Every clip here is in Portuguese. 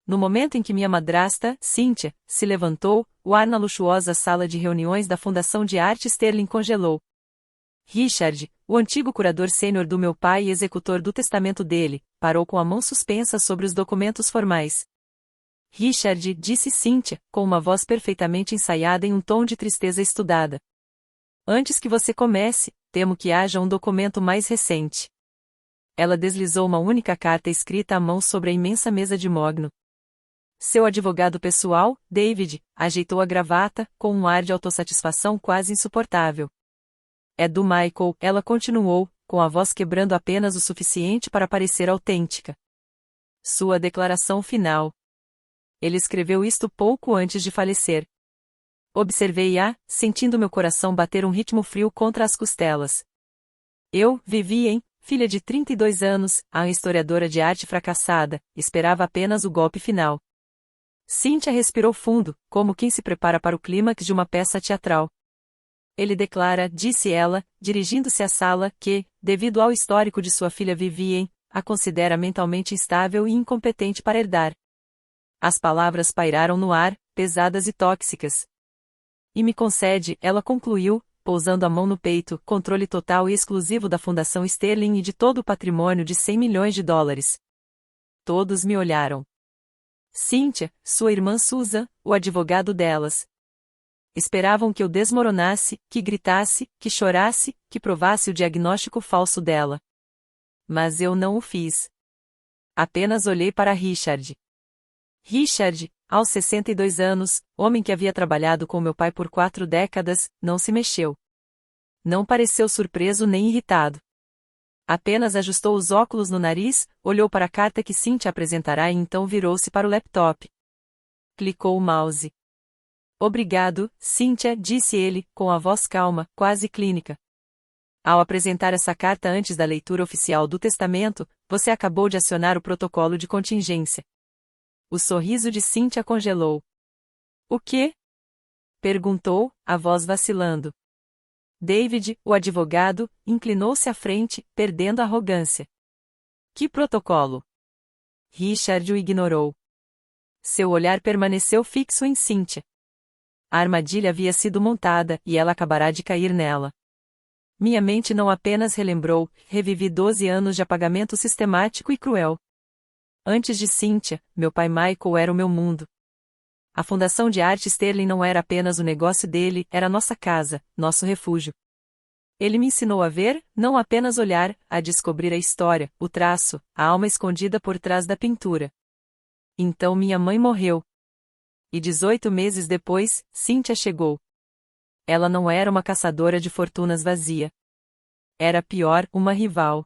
No momento em que minha madrasta, Cynthia, se levantou, o ar na luxuosa sala de reuniões da Fundação de Arte Sterling congelou. Richard, o antigo curador sênior do meu pai e executor do testamento dele, parou com a mão suspensa sobre os documentos formais. Richard, disse Cynthia, com uma voz perfeitamente ensaiada em um tom de tristeza estudada. Antes que você comece, temo que haja um documento mais recente. Ela deslizou uma única carta escrita à mão sobre a imensa mesa de mogno. Seu advogado pessoal, David, ajeitou a gravata, com um ar de autossatisfação quase insuportável. É do Michael, ela continuou, com a voz quebrando apenas o suficiente para parecer autêntica. Sua declaração final. Ele escreveu isto pouco antes de falecer. Observei-a, sentindo meu coração bater um ritmo frio contra as costelas. Eu, Vivien, filha de 32 anos, a historiadora de arte fracassada, esperava apenas o golpe final. Cynthia respirou fundo, como quem se prepara para o clímax de uma peça teatral. Ele declara, disse ela, dirigindo-se à sala, que, devido ao histórico de sua filha Vivien, a considera mentalmente instável e incompetente para herdar. As palavras pairaram no ar, pesadas e tóxicas. E me concede, ela concluiu, pousando a mão no peito, controle total e exclusivo da Fundação Sterling e de todo o patrimônio de 100 milhões de dólares. Todos me olharam. Cynthia, sua irmã Susan, o advogado delas. Esperavam que eu desmoronasse, que gritasse, que chorasse, que provasse o diagnóstico falso dela. Mas eu não o fiz. Apenas olhei para Richard. Richard, aos 62 anos, homem que havia trabalhado com meu pai por 4 décadas, não se mexeu. Não pareceu surpreso nem irritado. Apenas ajustou os óculos no nariz, olhou para a carta que Cynthia apresentará e então virou-se para o laptop. Clicou o mouse. Obrigado, Cynthia, disse ele, com a voz calma, quase clínica. Ao apresentar essa carta antes da leitura oficial do testamento, você acabou de acionar o protocolo de contingência. O sorriso de Cynthia congelou. O quê? Perguntou, a voz vacilando. David, o advogado, inclinou-se à frente, perdendo a arrogância. Que protocolo? Richard o ignorou. Seu olhar permaneceu fixo em Cynthia. A armadilha havia sido montada, e ela acabará de cair nela. Minha mente não apenas relembrou, revivi 12 anos de apagamento sistemático e cruel. Antes de Cynthia, meu pai Michael era o meu mundo. A Fundação de Arte Sterling não era apenas o negócio dele, era nossa casa, nosso refúgio. Ele me ensinou a ver, não apenas olhar, a descobrir a história, o traço, a alma escondida por trás da pintura. Então minha mãe morreu. E 18 meses depois, Cynthia chegou. Ela não era uma caçadora de fortunas vazia. Era pior, uma rival.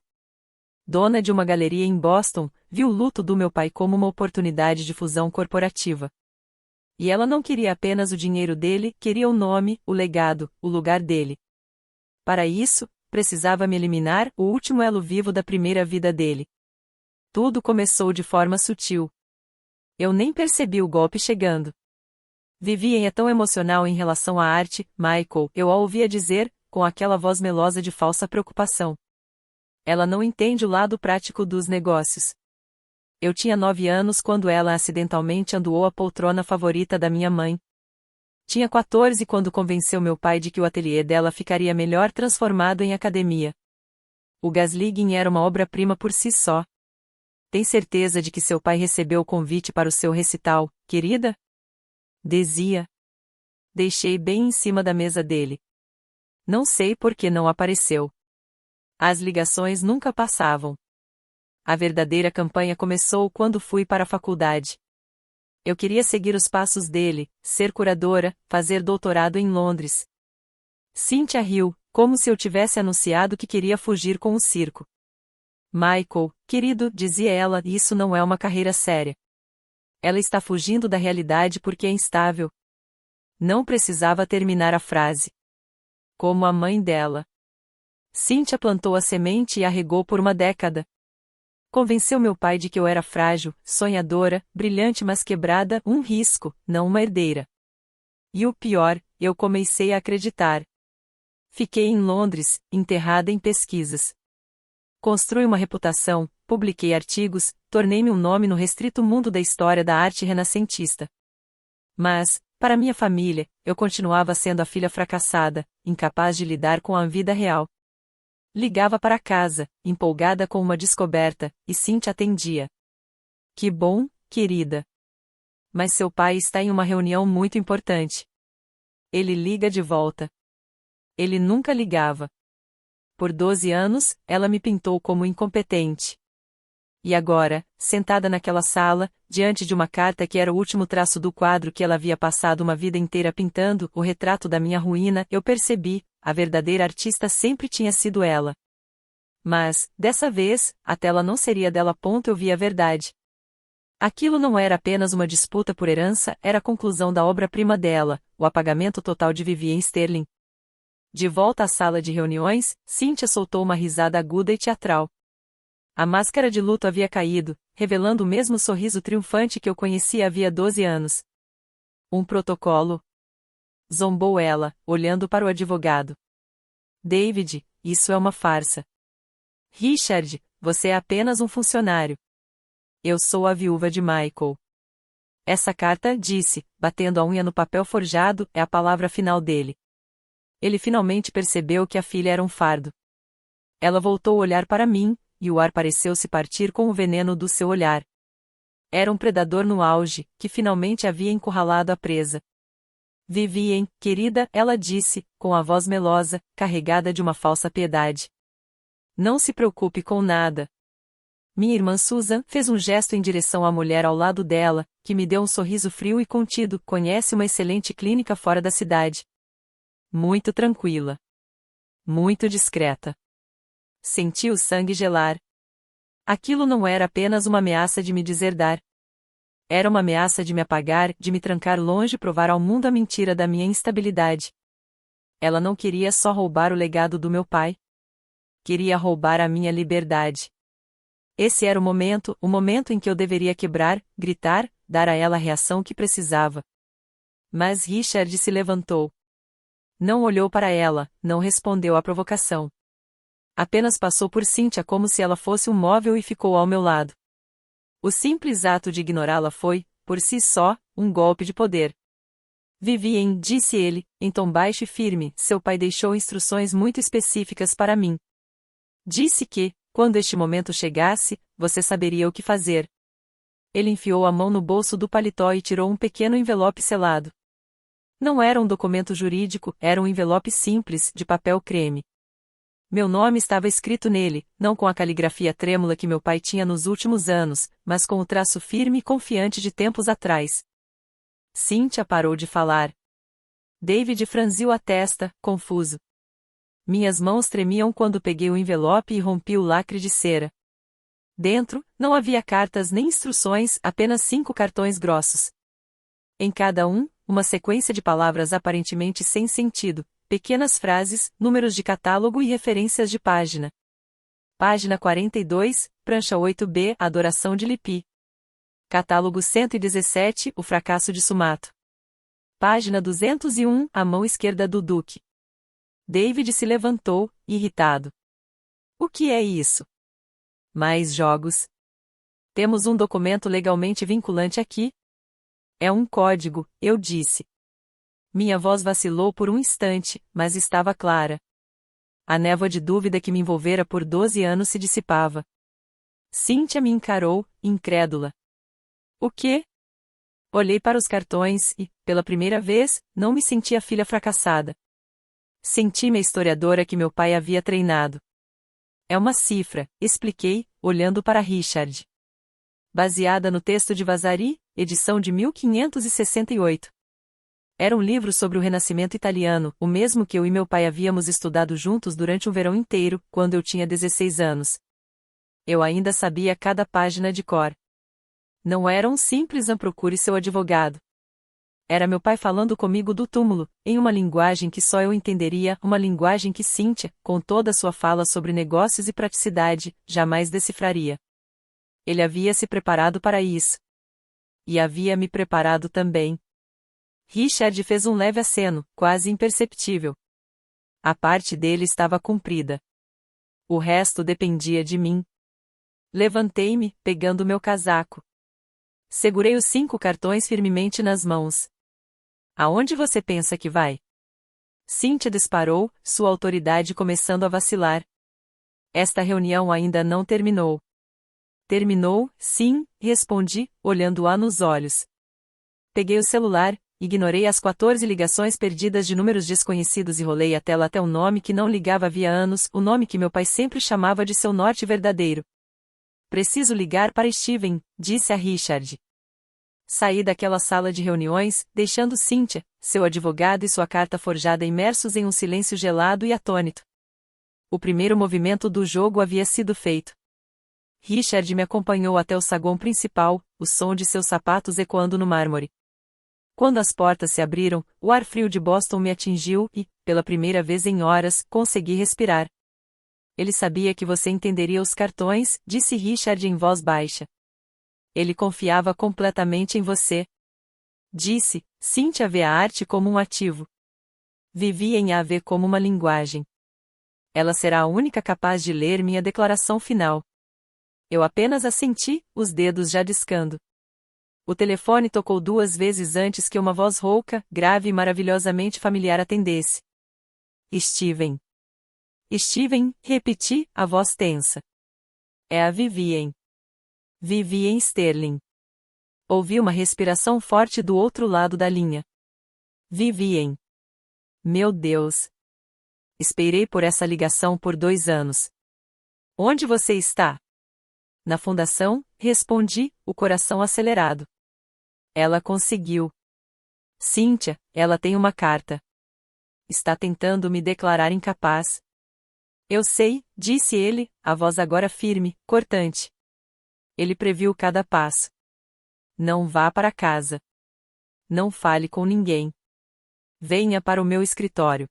Dona de uma galeria em Boston, viu o luto do meu pai como uma oportunidade de fusão corporativa. E ela não queria apenas o dinheiro dele, queria o nome, o legado, o lugar dele. Para isso, precisava me eliminar, o último elo vivo da primeira vida dele. Tudo começou de forma sutil. Eu nem percebi o golpe chegando. Vivien é tão emocional em relação à arte, Michael, eu a ouvia dizer, com aquela voz melosa de falsa preocupação. Ela não entende o lado prático dos negócios. Eu tinha 9 anos quando ela acidentalmente andou a poltrona favorita da minha mãe. Tinha 14 quando convenceu meu pai de que o ateliê dela ficaria melhor transformado em academia. O Gaslighting era uma obra-prima por si só. Tem certeza de que seu pai recebeu o convite para o seu recital, querida? Dizia. Deixei bem em cima da mesa dele. Não sei por que não apareceu. As ligações nunca passavam. A verdadeira campanha começou quando fui para a faculdade. Eu queria seguir os passos dele, ser curadora, fazer doutorado em Londres. Cynthia riu, como se eu tivesse anunciado que queria fugir com o circo. Michael, querido, dizia ela, isso não é uma carreira séria. Ela está fugindo da realidade porque é instável. Não precisava terminar a frase. Como a mãe dela. Cynthia plantou a semente e a regou por uma década. Convenceu meu pai de que eu era frágil, sonhadora, brilhante mas quebrada, um risco, não uma herdeira. E o pior, eu comecei a acreditar. Fiquei em Londres, enterrada em pesquisas. Construí uma reputação, publiquei artigos, tornei-me um nome no restrito mundo da história da arte renascentista. Mas, para minha família, eu continuava sendo a filha fracassada, incapaz de lidar com a vida real. Ligava para casa, empolgada com uma descoberta, e Cynthia atendia. Que bom, querida. Mas seu pai está em uma reunião muito importante. Ele liga de volta. Ele nunca ligava. Por 12 anos, ela me pintou como incompetente. E agora, sentada naquela sala, diante de uma carta que era o último traço do quadro que ela havia passado uma vida inteira pintando, o retrato da minha ruína, eu percebi, a verdadeira artista sempre tinha sido ela. Mas, dessa vez, a tela não seria dela. Eu vi a verdade. Aquilo não era apenas uma disputa por herança, era a conclusão da obra-prima dela, o apagamento total de Vivian Sterling. De volta à sala de reuniões, Cynthia soltou uma risada aguda e teatral. A máscara de luto havia caído, revelando o mesmo sorriso triunfante que eu conhecia havia 12 anos. Um protocolo? Zombou ela, olhando para o advogado. David, isso é uma farsa. Richard, você é apenas um funcionário. Eu sou a viúva de Michael. Essa carta, disse, batendo a unha no papel forjado, é a palavra final dele. Ele finalmente percebeu que a filha era um fardo. Ela voltou a olhar para mim, e o ar pareceu se partir com o veneno do seu olhar. Era um predador no auge, que finalmente havia encurralado a presa. Vivien, querida, ela disse, com a voz melosa, carregada de uma falsa piedade. Não se preocupe com nada. Minha irmã Susan fez um gesto em direção à mulher ao lado dela, que me deu um sorriso frio e contido. Conhece uma excelente clínica fora da cidade. Muito tranquila. Muito discreta. Senti o sangue gelar. Aquilo não era apenas uma ameaça de me deserdar. Era uma ameaça de me apagar, de me trancar longe e provar ao mundo a mentira da minha instabilidade. Ela não queria só roubar o legado do meu pai. Queria roubar a minha liberdade. Esse era o momento em que eu deveria quebrar, gritar, dar a ela a reação que precisava. Mas Richard se levantou. Não olhou para ela, não respondeu à provocação. Apenas passou por Cynthia como se ela fosse um móvel e ficou ao meu lado. O simples ato de ignorá-la foi, por si só, um golpe de poder. Vivien, disse ele, em tom baixo e firme, seu pai deixou instruções muito específicas para mim. Disse que, quando este momento chegasse, você saberia o que fazer. Ele enfiou a mão no bolso do paletó e tirou um pequeno envelope selado. Não era um documento jurídico, era um envelope simples, de papel creme. Meu nome estava escrito nele, não com a caligrafia trêmula que meu pai tinha nos últimos anos, mas com o traço firme e confiante de tempos atrás. Cynthia parou de falar. David franziu a testa, confuso. Minhas mãos tremiam quando peguei o envelope e rompi o lacre de cera. Dentro, não havia cartas nem instruções, apenas 5 cartões grossos. Em cada um, uma sequência de palavras aparentemente sem sentido, pequenas frases, números de catálogo e referências de página. Página 42, prancha 8B, Adoração de Lipi. Catálogo 117, O fracasso de Sumato. Página 201, A mão esquerda do Duque. David se levantou, irritado. O que é isso? Mais jogos? Temos um documento legalmente vinculante aqui? É um código, eu disse. Minha voz vacilou por um instante, mas estava clara. A névoa de dúvida que me envolvera por 12 anos se dissipava. Cynthia me encarou, incrédula. O quê? Olhei para os cartões e, pela primeira vez, não me senti a filha fracassada. Senti-me a historiadora que meu pai havia treinado. É uma cifra, expliquei, olhando para Richard. Baseada no texto de Vasari, edição de 1568. Era um livro sobre o Renascimento italiano, o mesmo que eu e meu pai havíamos estudado juntos durante um verão inteiro, quando eu tinha 16 anos. Eu ainda sabia cada página de cor. Não era um simples procure seu advogado. Era meu pai falando comigo do túmulo, em uma linguagem que só eu entenderia, uma linguagem que Cynthia, com toda a sua fala sobre negócios e praticidade, jamais decifraria. Ele havia se preparado para isso. E havia me preparado também. Richard fez um leve aceno, quase imperceptível. A parte dele estava cumprida. O resto dependia de mim. Levantei-me, pegando meu casaco. Segurei os 5 cartões firmemente nas mãos. Aonde você pensa que vai? Cynthia disparou, sua autoridade começando a vacilar. Esta reunião ainda não terminou. Terminou, sim, respondi, olhando-a nos olhos. Peguei o celular, ignorei as 14 ligações perdidas de números desconhecidos e rolei a tela até um nome que não ligava havia anos, o nome que meu pai sempre chamava de seu norte verdadeiro. Preciso ligar para Steven, disse a Richard. Saí daquela sala de reuniões, deixando Cynthia, seu advogado e sua carta forjada imersos em um silêncio gelado e atônito. O primeiro movimento do jogo havia sido feito. Richard me acompanhou até o saguão principal, o som de seus sapatos ecoando no mármore. Quando as portas se abriram, o ar frio de Boston me atingiu e, pela primeira vez em horas, consegui respirar. Ele sabia que você entenderia os cartões, disse Richard em voz baixa. Ele confiava completamente em você. Disse, Cynthia vê a arte como um ativo. Vivi em a ver como uma linguagem. Ela será a única capaz de ler minha declaração final. Eu apenas assenti, os dedos já discando. O telefone tocou 2 vezes antes que uma voz rouca, grave e maravilhosamente familiar atendesse. Steven. Steven, repeti, a voz tensa. É a Vivien. Vivien Sterling. Ouvi uma respiração forte do outro lado da linha. Vivien. Meu Deus. Esperei por essa ligação por 2 anos. Onde você está? Na fundação, respondi, o coração acelerado. Ela conseguiu. Cynthia, ela tem uma carta. Está tentando me declarar incapaz. Eu sei, disse ele, a voz agora firme, cortante. Ele previu cada passo. Não vá para casa. Não fale com ninguém. Venha para o meu escritório.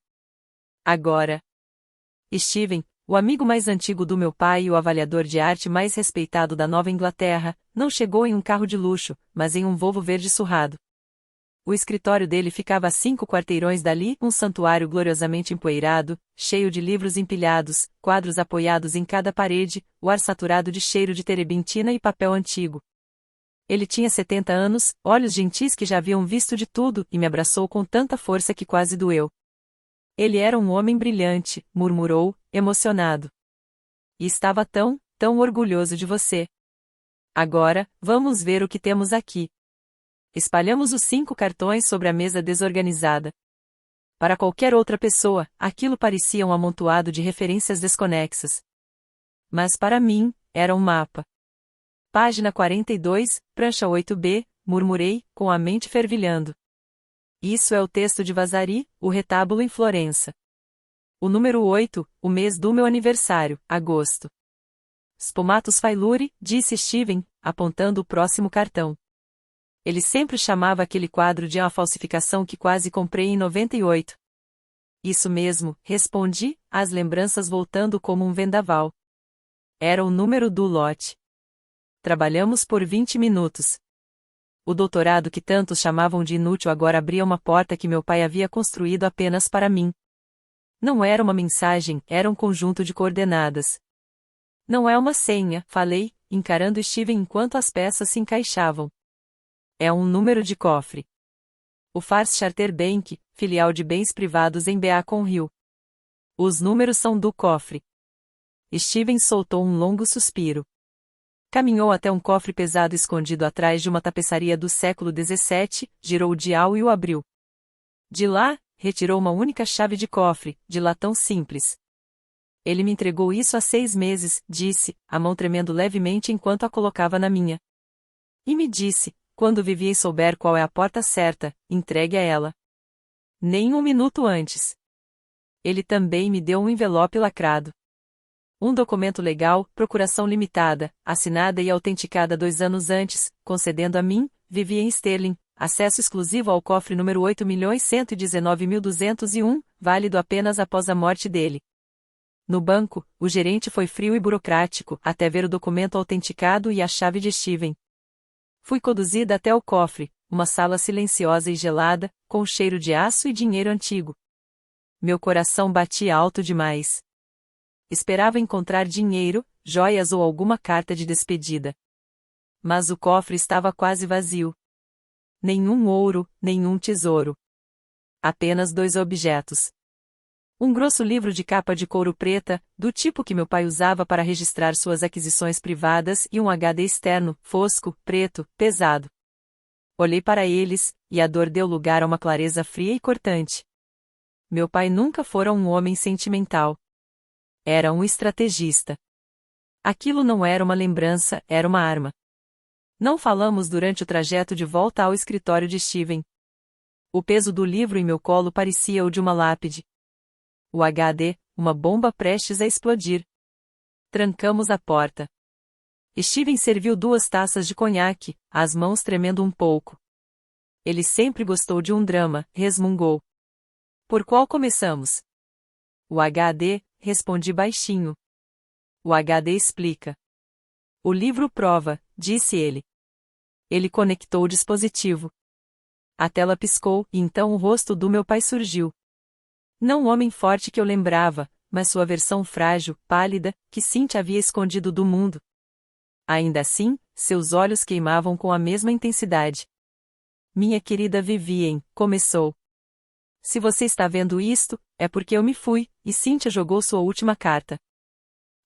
Agora. Steven, o amigo mais antigo do meu pai e o avaliador de arte mais respeitado da Nova Inglaterra, não chegou em um carro de luxo, mas em um Volvo verde surrado. O escritório dele ficava a 5 quarteirões dali, um santuário gloriosamente empoeirado, cheio de livros empilhados, quadros apoiados em cada parede, o ar saturado de cheiro de terebintina e papel antigo. Ele tinha 70 anos, olhos gentis que já haviam visto de tudo, e me abraçou com tanta força que quase doeu. Ele era um homem brilhante, murmurou, emocionado. E estava tão orgulhoso de você. Agora, vamos ver o que temos aqui. Espalhamos os 5 cartões sobre a mesa desorganizada. Para qualquer outra pessoa, aquilo parecia um amontoado de referências desconexas. Mas para mim, era um mapa. Página 42, prancha 8b, murmurei, com a mente fervilhando. Isso é o texto de Vasari, o retábulo em Florença. O número 8, o mês do meu aniversário, agosto. Spumatus Failure, disse Steven, apontando o próximo cartão. Ele sempre chamava aquele quadro de uma falsificação que quase comprei em 98. Isso mesmo, respondi, as lembranças voltando como um vendaval. Era o número do lote. Trabalhamos por 20 minutos. O doutorado que tantos chamavam de inútil agora abria uma porta que meu pai havia construído apenas para mim. Não era uma mensagem, era um conjunto de coordenadas. Não é uma senha, falei, encarando Steven enquanto as peças se encaixavam. É um número de cofre. O Fars Charter Bank, filial de bens privados em Beacon Hill. Os números são do cofre. Steven soltou um longo suspiro. Caminhou até um cofre pesado escondido atrás de uma tapeçaria do século XVII, girou o dial e o abriu. De lá, retirou uma única chave de cofre, de latão simples. Ele me entregou isso há 6 meses, disse, a mão tremendo levemente enquanto a colocava na minha. E me disse, quando Vivien souber qual é a porta certa, entregue a ela. Nem 1 minuto antes. Ele também me deu um envelope lacrado. Um documento legal, procuração limitada, assinada e autenticada 2 anos antes, concedendo a mim, Vivien Sterling, acesso exclusivo ao cofre número 8.119.201, válido apenas após a morte dele. No banco, o gerente foi frio e burocrático, até ver o documento autenticado e a chave de Steven. Fui conduzida até o cofre, uma sala silenciosa e gelada, com cheiro de aço e dinheiro antigo. Meu coração batia alto demais. Esperava encontrar dinheiro, joias ou alguma carta de despedida. Mas o cofre estava quase vazio. Nenhum ouro, nenhum tesouro. Apenas 2 objetos. Um grosso livro de capa de couro preta, do tipo que meu pai usava para registrar suas aquisições privadas, e um HD externo, fosco, preto, pesado. Olhei para eles, e a dor deu lugar a uma clareza fria e cortante. Meu pai nunca fora um homem sentimental. Era um estrategista. Aquilo não era uma lembrança, era uma arma. Não falamos durante o trajeto de volta ao escritório de Steven. O peso do livro em meu colo parecia o de uma lápide. O HD, uma bomba prestes a explodir. Trancamos a porta. Steven serviu 2 taças de conhaque, as mãos tremendo um pouco. Ele sempre gostou de um drama, resmungou. Por qual começamos? O HD, respondi baixinho. O HD explica. O livro prova, disse ele. Ele conectou o dispositivo. A tela piscou, e então o rosto do meu pai surgiu. Não o homem forte que eu lembrava, mas sua versão frágil, pálida, que Cynthia havia escondido do mundo. Ainda assim, seus olhos queimavam com a mesma intensidade. Minha querida Vivien, começou. Se você está vendo isto, é porque eu me fui, e Cynthia jogou sua última carta.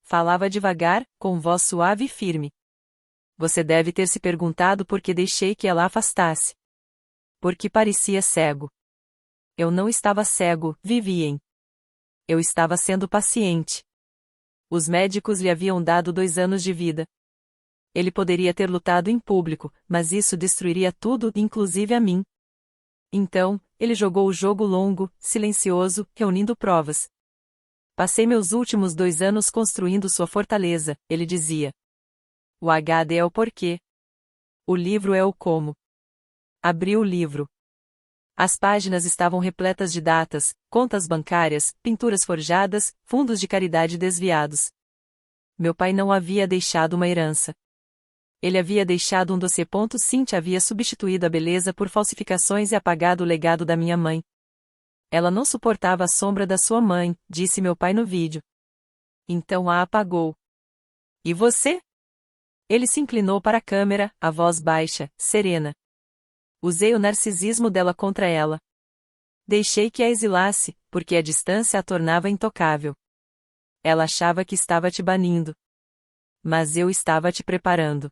Falava devagar, com voz suave e firme. Você deve ter se perguntado por que deixei que ela afastasse. Porque parecia cego. Eu não estava cego, Vivien. Eu estava sendo paciente. Os médicos lhe haviam dado 2 anos de vida. Ele poderia ter lutado em público, mas isso destruiria tudo, inclusive a mim. Então, ele jogou o jogo longo, silencioso, reunindo provas. Passei meus últimos 2 anos construindo sua fortaleza, ele dizia. O HD é o porquê. O livro é o como. Abri o livro. As páginas estavam repletas de datas, contas bancárias, pinturas forjadas, fundos de caridade desviados. Meu pai não havia deixado uma herança. Ele havia deixado um dossiê. Cynthia havia substituído a beleza por falsificações e apagado o legado da minha mãe. Ela não suportava a sombra da sua mãe, disse meu pai no vídeo. Então a apagou. E você? Ele se inclinou para a câmera, a voz baixa, serena. Usei o narcisismo dela contra ela. Deixei que a exilasse, porque a distância a tornava intocável. Ela achava que estava te banindo. Mas eu estava te preparando.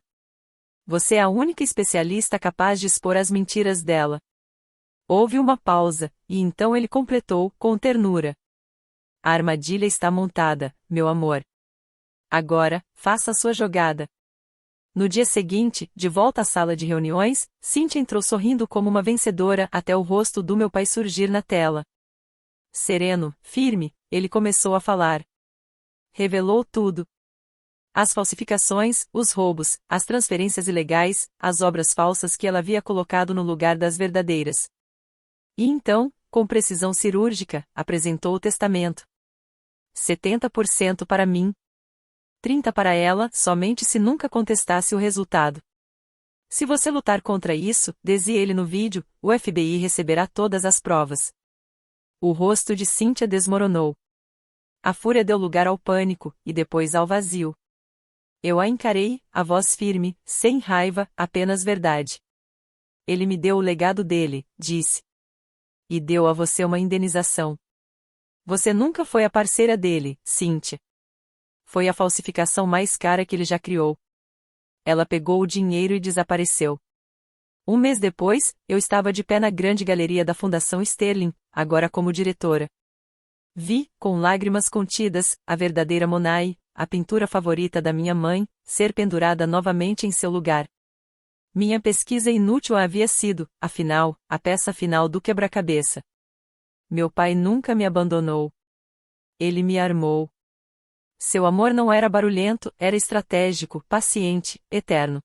Você é a única especialista capaz de expor as mentiras dela. Houve uma pausa, e então ele completou, com ternura. A armadilha está montada, meu amor. Agora, faça a sua jogada. No dia seguinte, de volta à sala de reuniões, Cynthia entrou sorrindo como uma vencedora até o rosto do meu pai surgir na tela. Sereno, firme, ele começou a falar. Revelou tudo. As falsificações, os roubos, as transferências ilegais, as obras falsas que ela havia colocado no lugar das verdadeiras. E então, com precisão cirúrgica, apresentou o testamento. 70% para mim. 30% para ela, somente se nunca contestasse o resultado. Se você lutar contra isso, dizia ele no vídeo, o FBI receberá todas as provas. O rosto de Cynthia desmoronou. A fúria deu lugar ao pânico, e depois ao vazio. Eu a encarei, a voz firme, sem raiva, apenas verdade. Ele me deu o legado dele, disse. E deu a você uma indenização. Você nunca foi a parceira dele, Cynthia. Foi a falsificação mais cara que ele já criou. Ela pegou o dinheiro e desapareceu. 1 mês depois, eu estava de pé na grande galeria da Fundação Sterling, agora como diretora. Vi, com lágrimas contidas, a verdadeira Monai, a pintura favorita da minha mãe, ser pendurada novamente em seu lugar. Minha pesquisa inútil havia sido, afinal, a peça final do quebra-cabeça. Meu pai nunca me abandonou. Ele me armou. Seu amor não era barulhento, era estratégico, paciente, eterno.